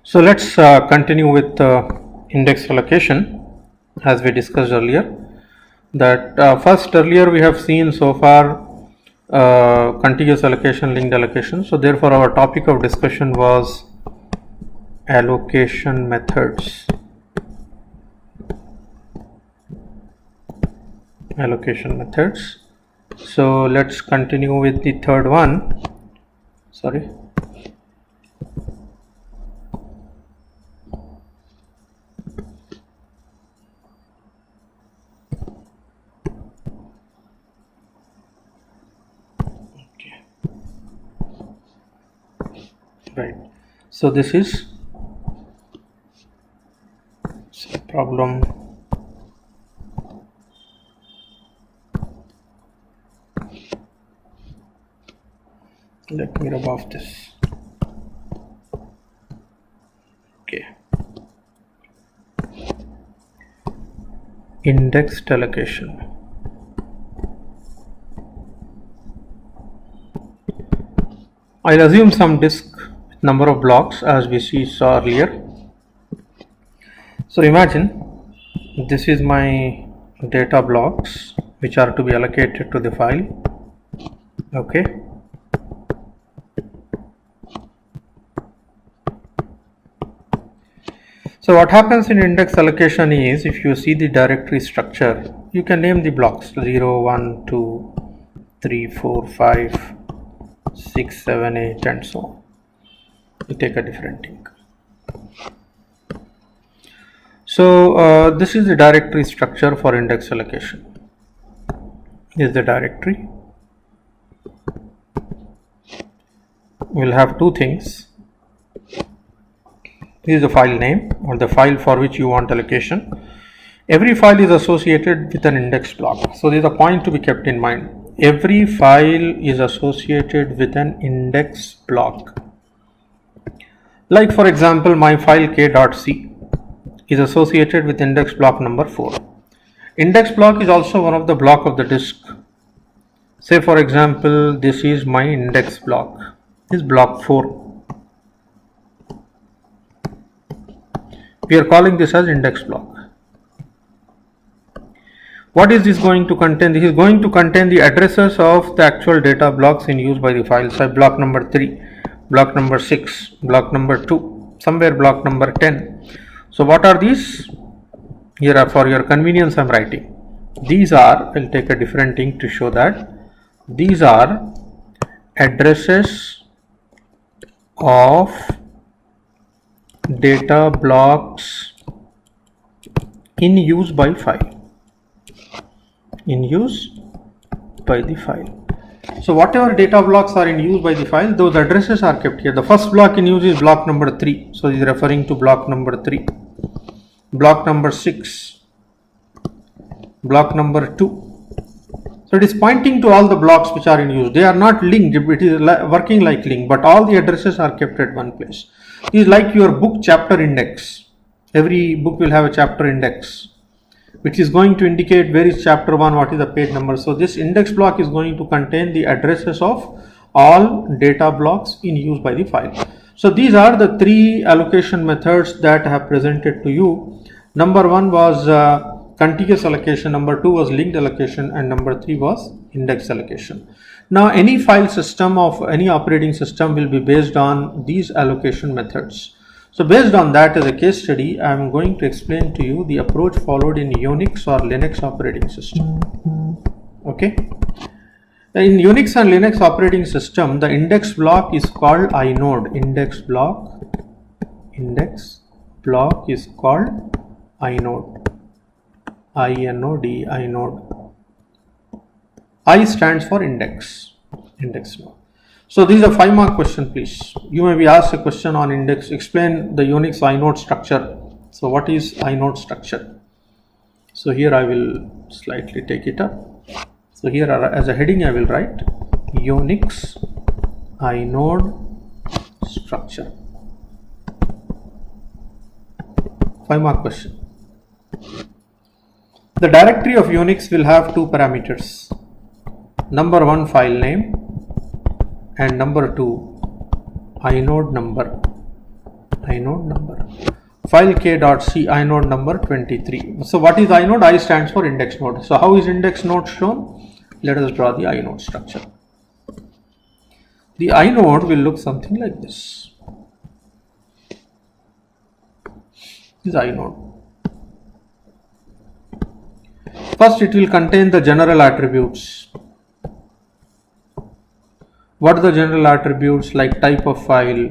So let's continue with index allocation as we discussed earlier. That first earlier we have seen so far contiguous allocation, linked allocation. So therefore our topic of discussion was allocation methods. Allocation methods. So let's continue with the third one. Sorry. Right. So this is problem let me rub off this. Okay. Indexed allocation. I'll assume some disk with number of blocks as we saw earlier. So imagine this is my data blocks which are to be allocated to the file. Okay. So what happens in index allocation is, if you see the directory structure, you can name the blocks 0, 1, 2, 3, 4, 5, 6, 7, 8 and so on. You take a different thing. So this is the directory structure for index allocation. This is the directory. We'll have two things. This is the file name or the file for which you want allocation. Every file is associated with an index block. So there is a point to be kept in mind. Every file is associated with an index block. Like for example, my file k.c is associated with index block number 4. Index block is also one of the block of the disk. Say for example, this is my index block. This is block 4. We are calling this as index block. What is this going to contain? This is going to contain the addresses of the actual data blocks in use by the file. So block number 3, block number 6, block number 2, somewhere block number 10. So what are these? Here are for your convenience I am writing. These are, I'll take a different thing to show that. These are addresses of data blocks in use by file. In use by the file. So whatever data blocks are in use by the file, those addresses are kept here. The first block in use is block number 3. So it is referring to block number 3. Block number 6. Block number 2. So it is pointing to all the blocks which are in use. They are not linked. It is working like link, but all the addresses are kept at one place. It is like your book chapter index. Every book will have a chapter index, which is going to indicate where is chapter 1, what is the page number. So this index block is going to contain the addresses of all data blocks in use by the file. So these are the three allocation methods that I have presented to you. Number 1 was contiguous allocation, number 2 was linked allocation, and number 3 was index allocation. Now any file system of any operating system will be based on these allocation methods. So based on that, as a case study, I am going to explain to you the approach followed in Unix or Linux operating system. Okay. In Unix and Linux operating system, the index block is called inode. Index block is called inode. I-N-O-D, inode. I stands for index node. So this is a 5-mark question, please. You may be asked a question on index. Explain the Unix inode structure. So what is inode structure? So here I will slightly take it up. So here as a heading I will write Unix inode structure. 5-mark question. The directory of Unix will have two parameters. Number 1 file name and number 2 inode number. inode number. File k.c inode number 23. So what is inode? I stands for index node. So how is index node shown? Let us draw the inode structure. The inode will look something like this. This is inode. First, it will contain the general attributes. What are the general attributes? Like type of file,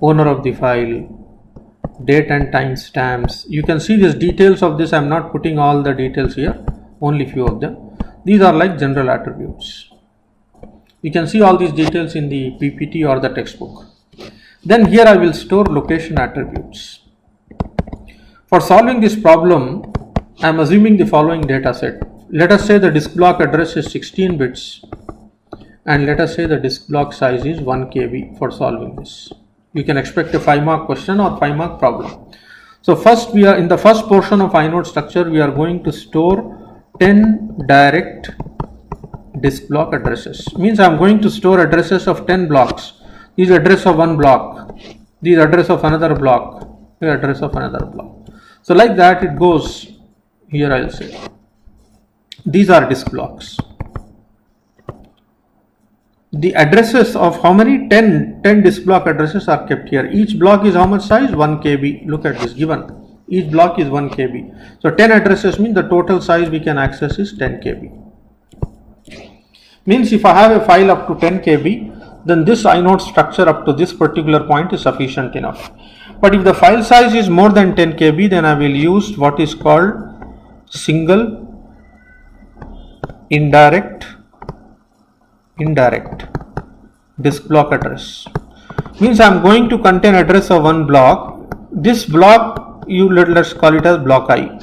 owner of the file, date and time stamps. You can see these details of this. I am not putting all the details here, only few of them. These are like general attributes. You can see all these details in the PPT or the textbook. Then here I will store location attributes. For solving this problem, I am assuming the following data set. Let us say the disk block address is 16 bits and let us say the disk block size is 1 KB for solving this. You can expect a 5-mark question or 5-mark problem. So first we are in the first portion of inode structure, we are going to store 10 direct disk block addresses. Means I am going to store addresses of 10 blocks. These address of one block, these address of another block, the address of another block. So like that it goes. Here I will say these are disk blocks. The addresses of how many? 10 disk block addresses are kept here. Each block is how much size? 1 KB. Look at this given. Each block is 1 KB. So 10 addresses mean the total size we can access is 10 KB. Means if I have a file up to 10 KB, then this inode structure up to this particular point is sufficient enough. But if the file size is more than 10 KB, then I will use what is called single indirect disk block address. Means I am going to contain address of one block. This block, let's call it as block I,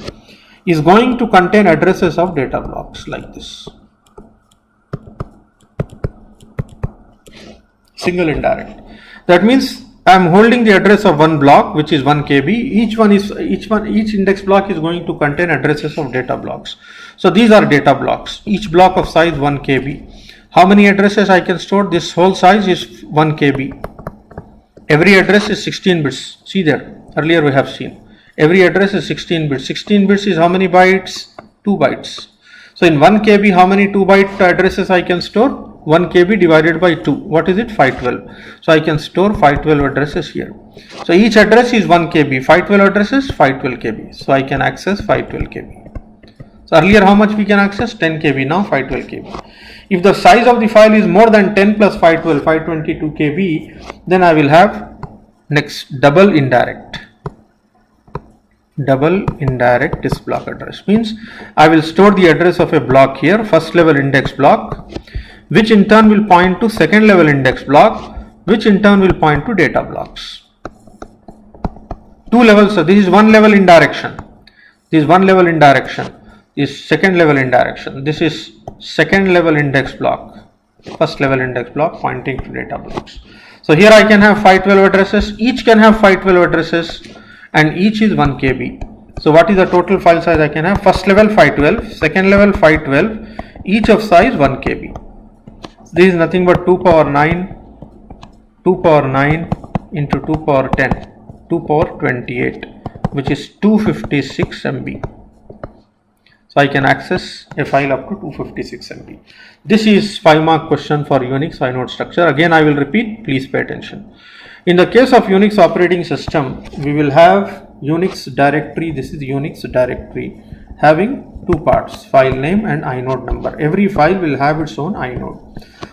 is going to contain addresses of data blocks like this. Single indirect. That means I am holding the address of one block which is 1 KB. Each index block is going to contain addresses of data blocks. So these are data blocks. Each block of size 1 KB. How many addresses I can store? This whole size is 1 KB. Every address is 16 bits. See there. Earlier we have seen. Every address is 16 bits. 16 bits is how many bytes? 2 bytes. So in 1 KB, how many 2 byte addresses I can store? 1 KB divided by 2. What is it? 512. So I can store 512 addresses here. So each address is 1 KB. 512 addresses, 512 KB. So I can access 512 KB. So earlier how much we can access? 10 KB. Now 512 KB. If the size of the file is more than 10 plus 512, 522 KB, then I will have next double indirect disk block address. Means I will store the address of a block here, first level index block, which in turn will point to second level index block, which in turn will point to data blocks. Two levels. So this is one level in direction. This is one level in direction. This is second level in direction. This is second level index block, first level index block pointing to data blocks. So here I can have 512 addresses. Each can have 512 addresses and each is 1 KB. So what is the total file size I can have? First level 512, second level 512, each of size 1 KB. This is nothing but 2 power 9 into 2 power 10, 2 power 28, which is 256 MB. So I can access a file up to 256 MB. This is 5-mark question for Unix inode structure. Again I will repeat, please pay attention. In the case of Unix operating system, we will have Unix directory. This is Unix directory having two parts, file name and inode number. Every file will have its own inode.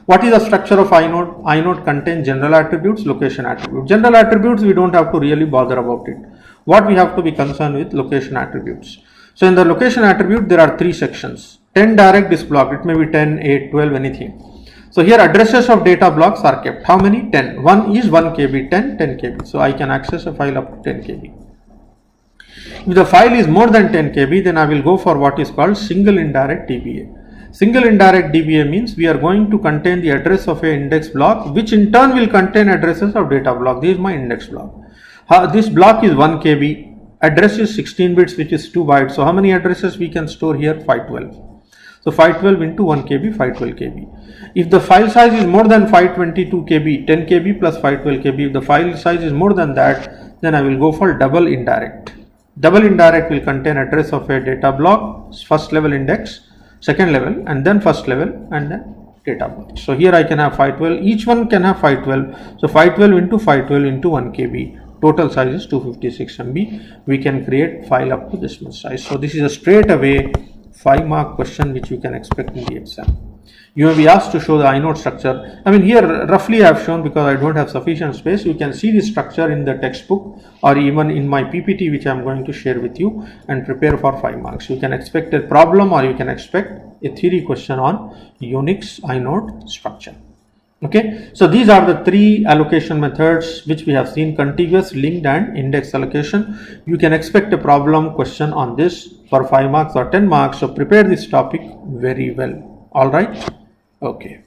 What is the structure of inode? Inode contains general attributes, location attributes. General attributes we don't have to really bother about it. What we have to be concerned with, location attributes. So in the location attribute there are three sections. 10 direct disk block, it may be 10, 8, 12, anything. So here addresses of data blocks are kept. How many? 10. One is 1 KB, 10 KB. So I can access a file up to 10 KB. If the file is more than 10 KB, then I will go for what is called single indirect DBA. Single indirect DBA means we are going to contain the address of a index block, which in turn will contain addresses of data block. This is my index block. This block is 1 KB. Address is 16 bits, which is 2 bytes. So how many addresses we can store here? 512. So 512 into 1 KB, 512 KB. If the file size is more than 522 KB, 10 KB plus 512 KB, if the file size is more than that, then I will go for double indirect. Double indirect will contain address of a data block, first level index, second level, and then first level, and then data block. So here I can have 512, each one can have 512. So 512 into 512 into 1 KB. Total size is 256 MB. We can create file up to this much size. So this is a straight away 5-mark question which you can expect in the exam. You may be asked to show the inode structure. I mean, here roughly I have shown because I don't have sufficient space. You can see the structure in the textbook or even in my PPT, which I am going to share with you, and prepare for 5 marks. You can expect a problem or you can expect a theory question on Unix inode structure. Okay, so these are the 3 allocation methods which we have seen: contiguous, linked, and index allocation. You can expect a problem question on this for 5 marks or 10 marks. So prepare this topic very well. All right. Okay.